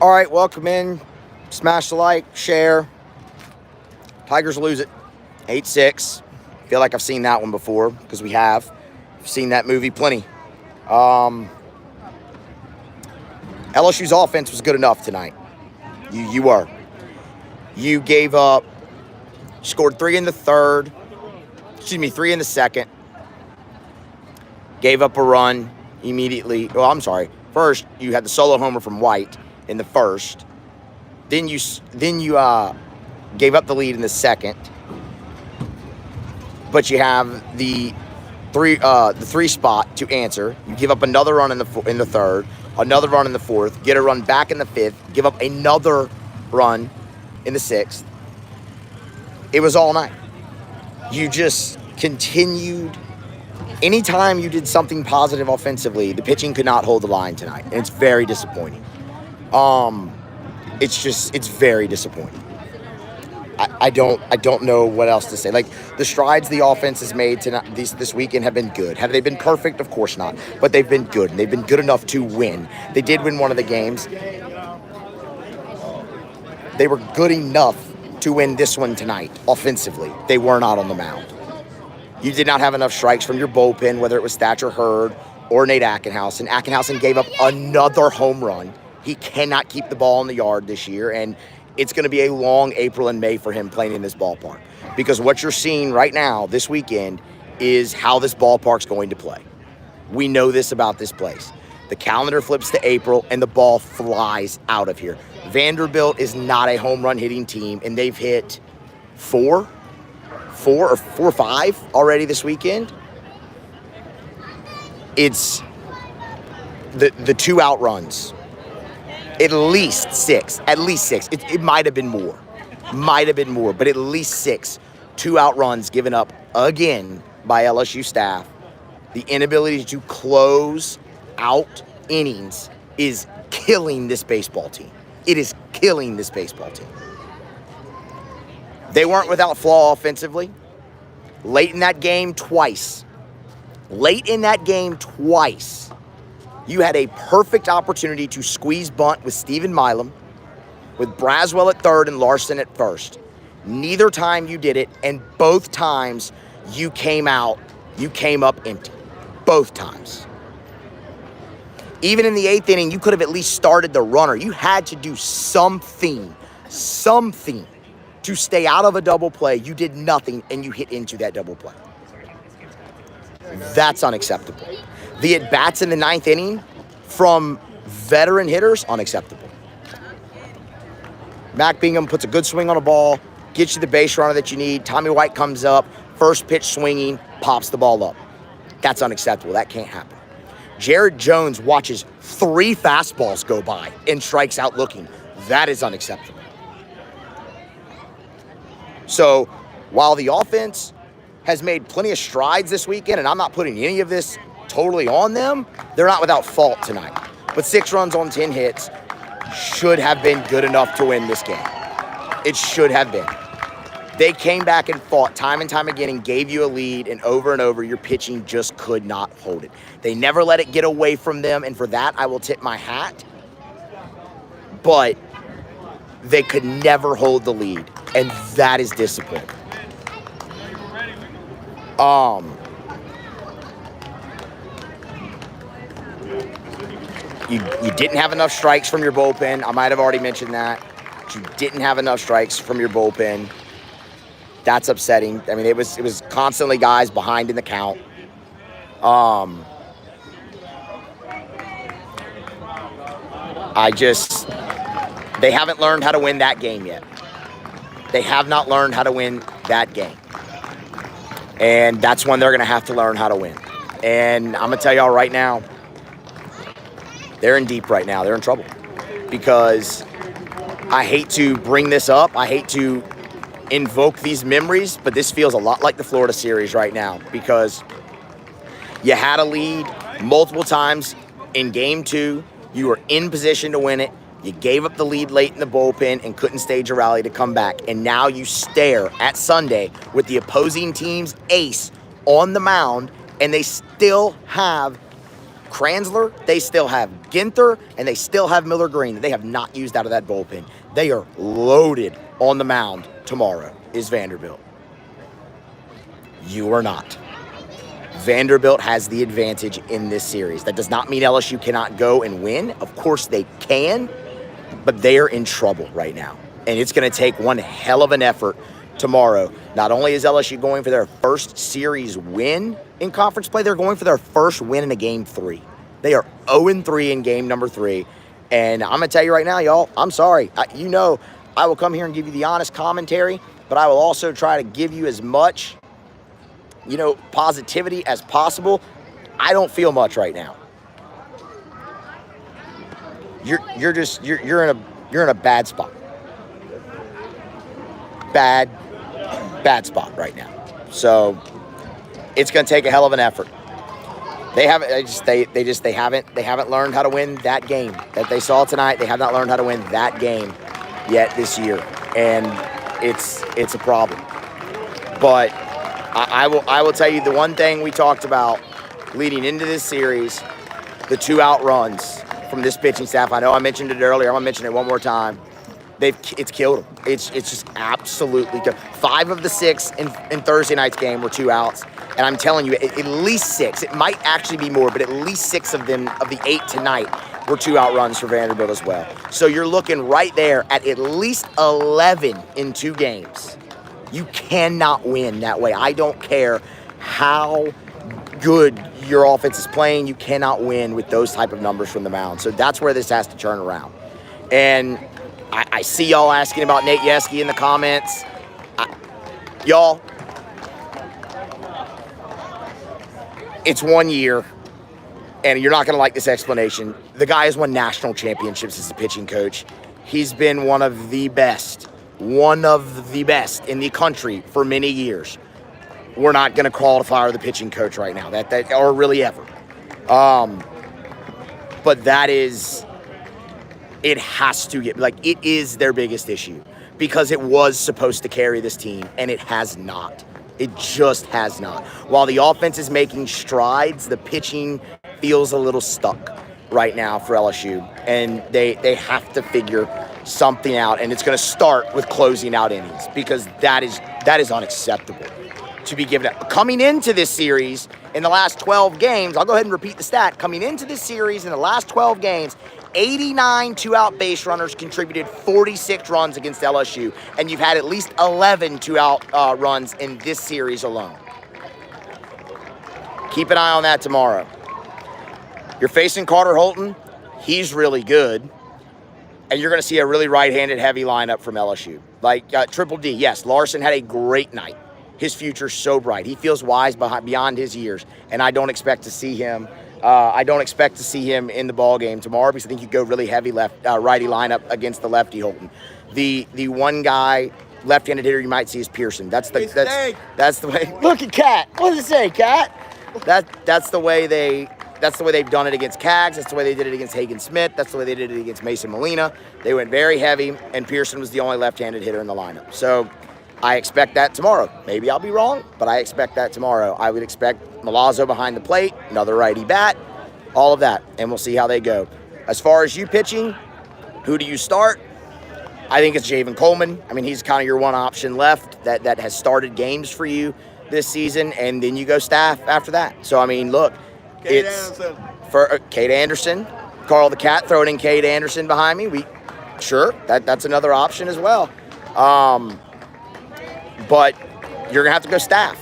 All right, welcome in. Smash the like, share. Tigers lose it. 8-6. Feel like I've seen that one before because we have. I've seen that movie plenty. LSU's offense was good enough tonight. You were. You gave up, scored 3 in the third. 3 in the second. Gave up a run immediately. Oh, I'm sorry. First, you had the solo homer from White in the first. Then you gave up the lead in the second. But you have the three spot to answer. You give up another run in the third, another run in the fourth, get a run back in the fifth, give up another run in the sixth. It was all night. You just continued. Anytime you did something positive offensively, the pitching could not hold the line tonight, and it's very disappointing. It's very disappointing. I don't know what else to say. Like, the strides the offense has made tonight, this weekend have been good. Have they been perfect? Of course not. But they've been good, and they've been good enough to win. They did win one of the games. They were good enough to win this one tonight offensively. They were not on the mound. You did not have enough strikes from your bullpen, whether it was Thatcher Hurd or Nate Ackenhausen. Ackenhausen gave up another home run. He cannot keep the ball in the yard this year, and it's going to be a long April and May for him playing in this ballpark. Because what you're seeing right now, this weekend, is how this ballpark's going to play. We know this about this place. The calendar flips to April, and the ball flies out of here. Vanderbilt is not a home run hitting team, and they've hit four or five already this weekend. It's the 2 out runs. At least six. It might have been more. But at least 6 2 out runs given up again by LSU staff. The inability to close out innings is killing this baseball team. It is killing this baseball team. They weren't without flaw offensively. Late in that game, twice. You had a perfect opportunity to squeeze bunt with Steven Milam, with Braswell at third and Larson at first. Neither time you did it, and both times you came up empty. Both times. Even in the 8th inning, you could have at least started the runner. You had to do something to stay out of a double play. You did nothing, and you hit into that double play. That's unacceptable. The at-bats in the 9th inning from veteran hitters, unacceptable. Mac Bingham puts a good swing on a ball, gets you the base runner that you need. Tommy White comes up, first pitch swinging, pops the ball up. That's unacceptable. That can't happen. Jared Jones watches 3 fastballs go by and strikes out looking. That is unacceptable. So while the offense has made plenty of strides this weekend, and I'm not putting any of this totally on them, they're not without fault tonight. But 6 runs on 10 hits should have been good enough to win this game. It should have been. They came back and fought time and time again and gave you a lead, and over, your pitching just could not hold it. They never let it get away from them, and for that, I will tip my hat. But they could never hold the lead, and that is disappointing. You didn't have enough strikes from your bullpen. I might have already mentioned that. But you didn't have enough strikes from your bullpen. That's upsetting. I mean, it was constantly guys behind in the count. They haven't learned how to win that game yet. They have not learned how to win that game. And that's when they're going to have to learn how to win. And I'm going to tell y'all right now, they're in deep right now. They're in trouble. Because I hate to bring this up. I hate to invoke these memories, but this feels a lot like the Florida series right now. Because you had a lead multiple times in game 2. You were in position to win it. You gave up the lead late in the bullpen and couldn't stage a rally to come back. And now you stare at Sunday with the opposing team's ace on the mound, and they still have Kranzler, they still have Ginther, and they still have Miller Green that they have not used out of that bullpen. They are loaded on the mound tomorrow, is Vanderbilt. You are not. Vanderbilt has the advantage in this series. That does not mean LSU cannot go and win. Of course they can, but they are in trouble right now. And it's going to take one hell of an effort tomorrow. Not only is LSU going for their first series win in conference play, they're going for their first win in a game 3. They are 0-3 in game number 3. And I'm going to tell you right now, y'all, I'm sorry. I will come here and give you the honest commentary, but I will also try to give you as much positivity as possible. I don't feel much right now. You're in a bad spot. Bad spot right now. So it's going to take a hell of an effort. They haven't learned how to win that game that they saw tonight. They have not learned how to win that game yet this year, and it's a problem. But I will tell you the one thing we talked about leading into this series, the 2-out runs from this pitching staff. I know I mentioned it earlier. I'm gonna mention it one more time. It's killed them. It's just absolutely killed. 5 of the 6 in Thursday night's game were 2 outs, and I'm telling you, at least 6. It might actually be more, but at least 6 of them of the 8 tonight were 2-out runs for Vanderbilt as well. So you're looking right there at least 11 in 2 games. You cannot win that way. I don't care how good your offense is playing. You cannot win with those type of numbers from the mound. So that's where this has to turn around. And I see y'all asking about Nate Yeske in the comments. Y'all, it's 1 year, and you're not going to like this explanation. The guy has won national championships as a pitching coach. He's been one of the best in the country for many years. We're not going to call to fire the pitching coach right now, that or really ever. But that is, it has to get, it is their biggest issue, because it was supposed to carry this team, and it has not. It just has not. While the offense is making strides, the pitching feels a little stuck right now for LSU, and they have to figure something out, and it's going to start with closing out innings, because that is unacceptable to be given up. Coming into this series in the last 12 games, I'll go ahead and repeat the stat. Coming into this series in the last 12 games, 89 2-out base runners contributed 46 runs against LSU, and you've had at least 11 2-out runs in this series alone. Keep an eye on that tomorrow. You're facing Carter Holton. He's really good. And you're going to see a really right-handed heavy lineup from LSU. Triple D, yes, Larson had a great night. His future's so bright. He feels wise beyond his years, and I don't expect to see him. In the ball game tomorrow, because I think you go really heavy righty lineup against the lefty Holton. The one guy left-handed hitter you might see is Pearson. That's the way. Look at Cat. What does it say, Cat? That's the way they've done it against Cags. That's the way they did it against Hagen Smith. That's the way they did it against Mason Molina. They went very heavy, and Pearson was the only left-handed hitter in the lineup. So I expect that tomorrow. Maybe I'll be wrong, but I expect that tomorrow. I would expect Milazzo behind the plate, another righty bat, all of that, and we'll see how they go. As far as you pitching, who do you start? I think it's Javen Coleman. I mean, he's kind of your one option left that has started games for you this season, and then you go staff after that. So, I mean, look, it's for Cade Anderson, Carl the Cat throwing in Cade Anderson behind me. That's another option as well. But you're going to have to go staff.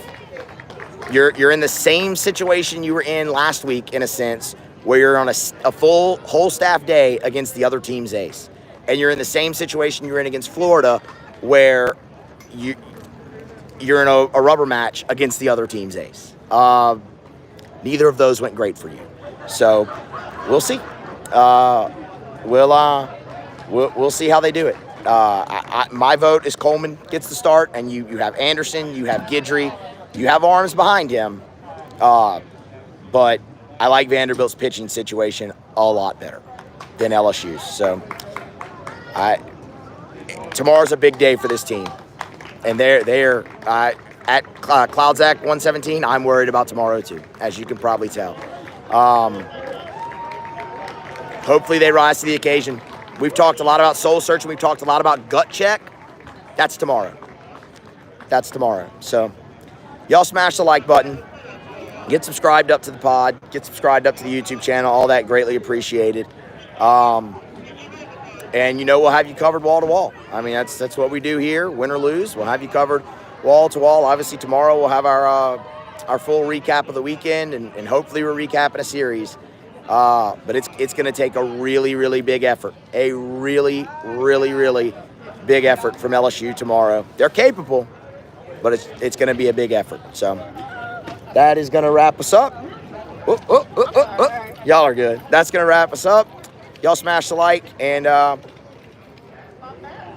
You're in the same situation you were in last week, in a sense, where you're on a full whole staff day against the other team's ace. And you're in the same situation you're in against Florida, where you're in a rubber match against the other team's ace. Neither of those went great for you. So we'll see. We'll see how they do it. My vote is Coleman gets the start, and you have Anderson, you have Guidry, you have arms behind him. But I like Vanderbilt's pitching situation a lot better than LSU's. So tomorrow's a big day for this team. And they're at Cloudsack 117, I'm worried about tomorrow too, as you can probably tell. Hopefully they rise to the occasion. We've talked a lot about soul searching. We've talked a lot about gut check. That's tomorrow. That's tomorrow. So y'all smash the like button. Get subscribed up to the pod. Get subscribed up to the YouTube channel. All that greatly appreciated. And, you know, we'll have you covered wall to wall. I mean, that's what we do here, win or lose. We'll have you covered wall to wall. Obviously, tomorrow we'll have our full recap of the weekend, and hopefully we're recapping a series. But it's going to take a really, really big effort. A really, really, really big effort from LSU tomorrow. They're capable, but it's going to be a big effort. So that is going to wrap us up. Y'all are good. That's going to wrap us up. Y'all smash the like and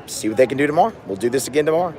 see what they can do tomorrow. We'll do this again tomorrow.